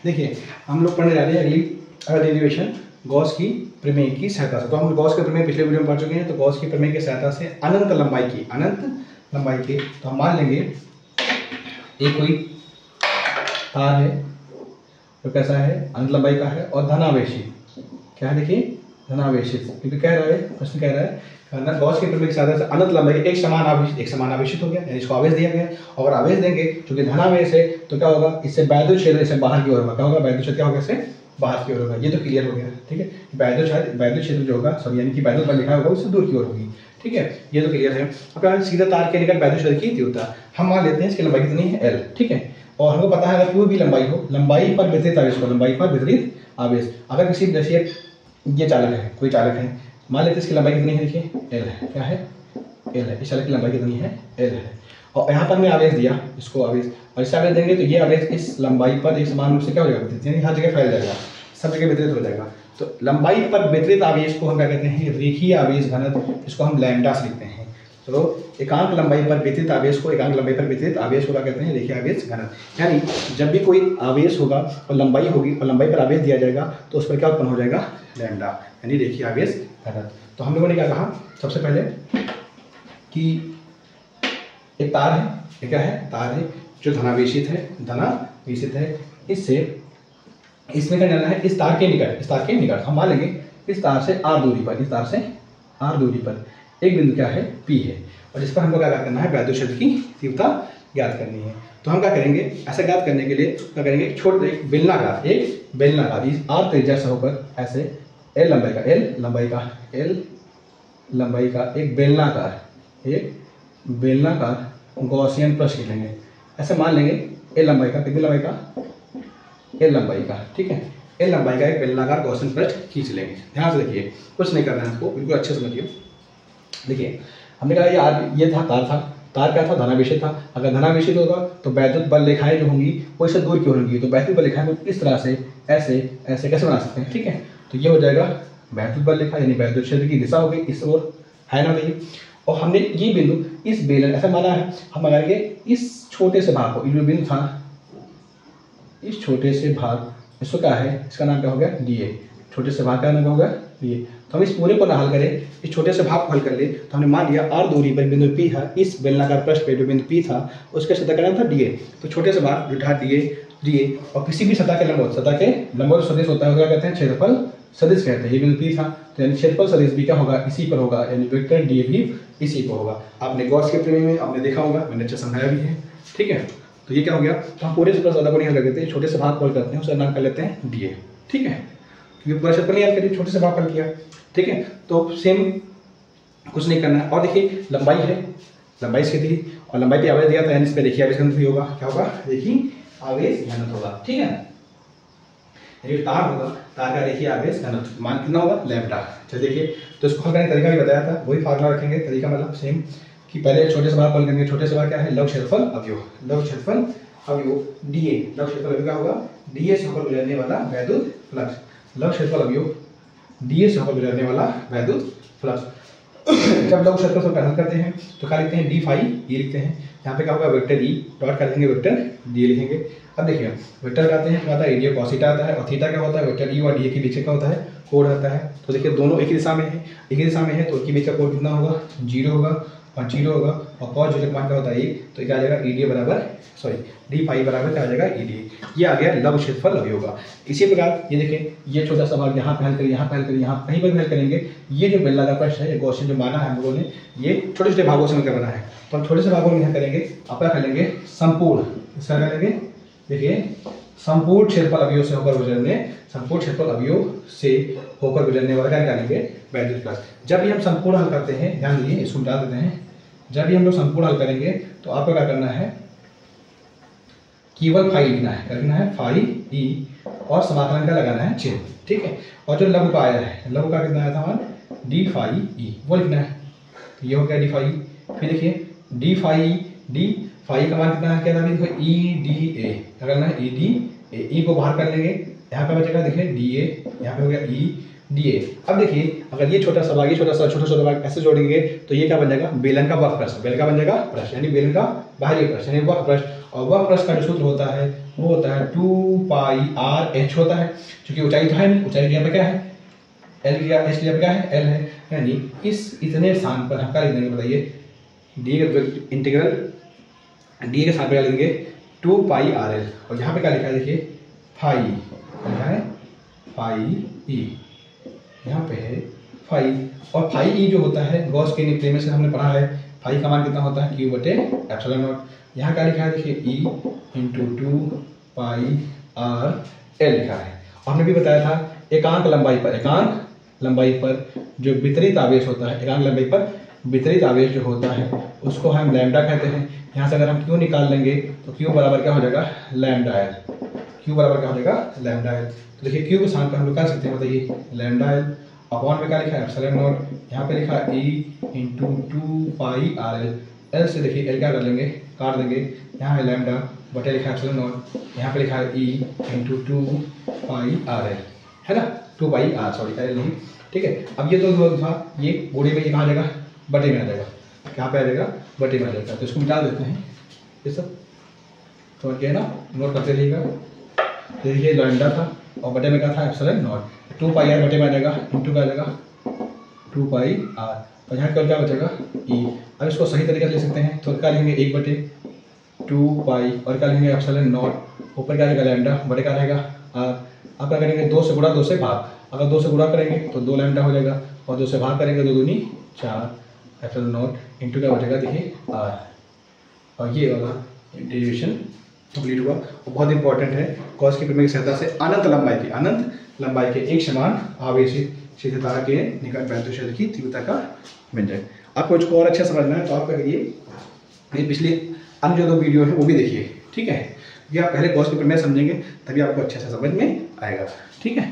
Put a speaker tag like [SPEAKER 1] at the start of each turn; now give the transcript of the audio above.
[SPEAKER 1] देखिए हम लोग पढ़ने जा रहे हैं अगला डेरिवेशन गॉस की प्रमेय की सहायता से। तो हम गॉस के प्रमेय पिछले वीडियो में पढ़ चुके हैं। तो गॉस की प्रमेय की सहायता से अनंत लंबाई की तो हम मान लेंगे एक कोई तार है तो कैसा है, अनंत लंबाई का है और धनावेशी क्या है, देखिए धनावेशित, क्योंकि कह रहा है प्रश्न कह रहा है गॉस के प्रमेय की सहायता से अनंत लंबाई एक समान आवेशित हो गया, यानी इसको आवेश दिया गया। और आवेश देंगे क्योंकि धनावेश है तो क्या होगा, इससे वैद्युत क्षेत्र इससे बाहर की ओर होगा। क्या होगा, वैद्युत क्षेत्र क्या होगा, इससे बाहर की ओर होगा। ये तो क्लियर हो गया, ठीक है। वैद्युत क्षेत्र जो होगा सब यानी कि वैद्युत बल लिखा होगा उससे दूर की ओर होगी, ठीक है, ये तो क्लियर है। अब सीधा तार के निकट वैद्युत क्षेत्र की तीव्रता हम मान लेते हैं, इसकी लंबाई कितनी है L, ठीक है। और हमको पता है अगर कोई भी लंबाई हो, लंबाई पर वितरित आवेश को, लंबाई पर वितरित आवेश, अगर किसी जैसे ये चालक है, कोई चालक है, मान लेते हैं इसकी लंबाई कितनी है, देखिए L है, क्या है L है, इस चालक की लंबाई कितनी है L है। और यहाँ पर मैं आवेश दिया, इसको आवेश, और इससे आवेश देंगे तो ये आवेश इस लंबाई पर एक समान रूप से क्या हो जाएगा, यानी हर जगह फैल जाएगा, सब जगह वितरित हो जाएगा। तो लंबाई पर वितरित आवेश को हम क्या कहते हैं, रेखीय आवेश घनत्व, इसको हम लैम्डा से लिखते हैं। तो एकांक लंबाई पर वितरित आवेश को, एकांक लंबाई पर वितरित आवेश को क्या कहते हैं, रेखीय आवेश घनत्व। यानी जब भी कोई आवेश होगा और लंबाई होगी और लंबाई पर आवेश दिया जाएगा तो उस पर क्या उत्पन्न हो जाएगा, लैम्डा, यानी रेखीय आवेश घनत्व। तो हम लोगों ने क्या कहा सबसे पहले कि एक तार है, ये क्या है, तार है जो धनावेशित है, इससे इसमें क्या जाना है, इस तार के निकट हम मान लेंगे इस तार से r दूरी पर एक बिंदु क्या है, P है, और जिस पर हमको क्या ज्ञात करना है, वैद्युत क्षेत्र की तीव्रता ज्ञात करनी है। तो हम क्या करेंगे, ऐसा ज्ञात करने के लिए क्या करेंगे, एक बेलनाकार इस r त्रिज्या से होकर ऐसे L लंबाई का एक बेलनाकार गॉसियन पृष्ठ लेंगे। ऐसे मान लेंगे L लंबाई का, कितनी लंबाई का, L लंबाई का, ठीक है, L लंबाई का एक बेलनाकार गॉसियन पृष्ठ खींच लेंगे। ध्यान से देखिए, कुछ नहीं करना है इसको, बिल्कुल अच्छे से समझिए। देखिए हमने कहा ये था तार क्या था, धनावेशित था। अगर धनावेशित होगा तो वैद्युत बल रेखाएं जो होंगी वो इससे दूर की ओर होंगी। तो वैद्युत बल रेखाएं को इस तरह से ऐसे कैसे बना सकते हैं, ठीक है। तो ये हो जाएगा वैद्युत बल रेखा, यानी वैद्युत क्षेत्र की दिशा होगी इस ओर, है ना भैया। और हमने ये बिंदु इस बेलन ऐसा माना है, हम लगाएंगे इस छोटे से भाग को, ये जो बिंदु था इस छोटे से भाग, इसको क्या है, इसका नाम क्या हो गया, DA, छोटे से भाग का नाम होगा DA। तो हम इस पूरे को ना हल करें, इस छोटे से भाग को हल कर ले, तो हमने मान लिया r दूरी पर बिंदु P है, इस बेलनाकार पृष्ठ पे जो बिंदु P था उसके सतह का नाम था DA। तो छोटे से भाग जो था DA, और किसी भी सतह के लंबवत सदिश होता है, क्या कहते हैं, क्षेत्रफल सदिश कहते हैं। ये बिंदु P था तो यानी क्षेत्रफल सदिश भी क्या होगा, इसी पर होगा, यानी वेक्टर DA भी इसी पर होगा। आपने गॉस के प्रमेय में आपने देखा होगा, मैंने अच्छा समझाया भी है, ठीक है। तो ये क्या हो गया, तो हम पूरे से सतह को नहीं हल कर देते, छोटे से भाग को हल करते हैं, उसका नाम कर लेते हैं DA, ठीक है। क्योंकि पूरा क्षेत्रफल नहीं हल करिए, छोटे से भाग हल किया, ठीक है। तो सेम कुछ नहीं करना है। और देखिए लंबाई है, लंबाई इसकी थी और लंबाई पे आवेश दिया था, यानी इस पर रेखीय आवेश घनत्व भी होगा, क्या होगा, रेखीय आवेश घनत्व होगा, ठीक है। यानी तार होगा, तार का रेखीय आवेश घनत्व मान कितना होगा, लैम्डा। चलिए देखिए, तो इसको हल करने का तरीका भी बताया था, वही फार्मूला रखेंगे, तरीका मतलब सेम कि पहले छोटे से भाग हल करेंगे। छोटे से भाग क्या है, लघु क्षेत्रफल अवयव DA, लघु क्षेत्रफल अवयव क्या होगा, DA से होकर गुजरने वाला वैद्युत फ्लक्स, लघु क्षेत्रफल अवयव DA से होकर गुजरने वाला वैद्युत फ्लक्स। जब लघु क्षेत्रफल को हल करते हैं तो क्या लिखते हैं, d फाई E लिखते हैं। यहाँ पे क्या होगा, वेक्टर E डॉट कर देंगे, वेक्टर DA लिखेंगे। अब देखिए वेक्टर लगाते हैं तो आता है एरिया cos थीटा आता है, और थीटा क्या होता है, वेक्टर E और DA के बीच का होता है कोण आता है। तो देखिए दोनों एक ही दिशा में है, तो इनके बीच का कोण कितना होगा, 0 होगा और 0 होगा, और cos 0 का मान क्या होता है 1, तो क्या आ जाएगा EDA बराबर, d फाई बराबर क्या आ जाएगा, EDA। ये आ गया लघु क्षेत्रफल अवयव का। इसी प्रकार ये देखिए, ये छोटा सा भाग यहाँ पे हल करिए, यहाँ पे हल करिए, यहाँ कहीं पर भी हल करेंगे। ये जो बेलनाकार पृष्ठ है, ये गॉसियन जो माना है हम लोगों ने, ये छोटे छोटे भागों से मिलकर बना है। तो हम छोटे से भागों में यहाँ करेंगे, आप क्या कर लेंगे, संपूर्ण, इसका करेंगे, देखिए संपूर्ण क्षेत्रफल अवयव से होकर गुजरने वाला क्या निकालेंगे, वैद्युत फ्लक्स। जब भी हम संपूर्ण हल करते हैं, ध्यान दीजिए, इसको मिटा देते हैं, जब भी हम लोग संपूर्ण हल करेंगे तो आपको क्या करना है, केवल फाई लिखना है, क्या लिखना है, फाई E, और समाकलन का लगाना है चिन्ह, ठीक है। और जो लघु का आया है, लघु का कितना आया था मान, d फाई E, वो लिखना है। तो ये हो गया d फाई। फिर देखिए d फाई का मान कितना है, क्या था, देखो EDA, क्या करना है, EDA, E को बाहर कर लेंगे, यहाँ पे बचेगा देखिए DA, यहाँ पे हो गया EDA। अब देखिए अगर ये छोटा सा भाग ऐसे जोड़ेंगे तो ये क्या बन जाएगा, बेलन का वक्र प्रश्न, बेलन का बन जाएगा प्रश्न, यानी बेलन का बाहरी प्रश्न, यानी वक्र प्रश्न। और वह प्रश्न का जो सूत्र होता है वो होता है 2 पाई आर एच होता है, क्योंकि ऊंचाई तो है नहीं, ऊंचाई यहाँ पे क्या है एल या एच क्या है एल है, यानी इस इतने स्थान पर हम क्या लिख देंगे बताइए, डी का इंटीग्रल डी के स्थान पर क्या लिखेंगे 2 पाई आर एल, और यहाँ पे क्या लिखा है देखिए फाई, लिखा है फाई ई, यहाँ पे है फाई, और फाई ई जो होता है गॉस के नियम से हमने पढ़ा है, फाई का मान कितना होता है क्यू बटे एप्सिलॉन नॉट। यहाँ क्या लिखा है देखिए ई इंटू 2 पाई आर एल लिखा है। और हमने भी बताया था एकांक लंबाई पर जो वितरित आवेश होता है, एकांक लंबाई पर वितरित आवेश जो होता है उसको हम लैम्डा कहते हैं। यहाँ से अगर हम क्यू निकाल लेंगे तो क्यू बराबर क्या हो जाएगा लैम्डा एल, क्यू बराबर क्या हो जाएगा लैम्डा एल। तो देखिए क्यू के स्थान पर हम लोग क्या सकते हैं बताइए लैम्डा एल, अपॉन में क्या लिखा है एप्सिलॉन नॉट, यहाँ पे लिखा है ई इंटू 2 पाई आर एल, एल से देखिए एल क्या कर लेंगे काट देंगे, यहाँ है लैम्डा बटे लिखा है एप्सिलॉन नॉट, यहाँ पे लिखा है ई इंटू 2 पाई आर एल, है ना 2 पाई आर सॉरी एल नहीं, ठीक है। अब ये तो था ये बूढ़े में ये कहाँ आ जाएगा बटे में आ जाएगा, कहाँ पे आ जाएगा बटे में आ जाएगा, तो इसको मिटा देते हैं ये सब, समझ गए ना, नोट करते रहिएगा। तो देखिए लैम्डा था और बटे में क्या था एप्सिलॉन नॉट, 2 पाई आर बटे में आ जाएगा इंटू क्या आ जाएगा 2 पाई आर, और यहाँ क्या बचेगा ई। अब इसको सही तरीके से ले सकते हैं, तो क्या लिखेंगे 1 बटे 2 पाई और क्या लिखेंगे एप्सिलॉन नॉट, ऊपर क्या रहेगा लैम्डा बटे क्या रहेगा आर। अब क्या करेंगे 2 से गुणा 2 से भाग, अगर 2 से गुणा करेंगे तो 2 लैम्डा हो जाएगा, और 2 से भाग करेंगे 2 दूनी 4 एप्सिलॉन नॉट इंटू क्या बचेगा देखिए आर, और ये वाला डेरिवेशन कंप्लीट हुआ। और बहुत इंपॉर्टेंट है, गॉस की प्रमेय की सहायता से अनंत लंबाई के एक समान आवेशित सीधे तारा के निकट वैद्युत क्षेत्र की तीव्रता का व्यंजक। आपको इसको और अच्छा समझना है तो आप क्या करिए ये पिछले अन्य जो 2 वीडियो है वो भी देखिए, ठीक है, ये आप पहले गॉस की प्रमेय समझेंगे तभी आपको अच्छे से समझ में आएगा, ठीक है।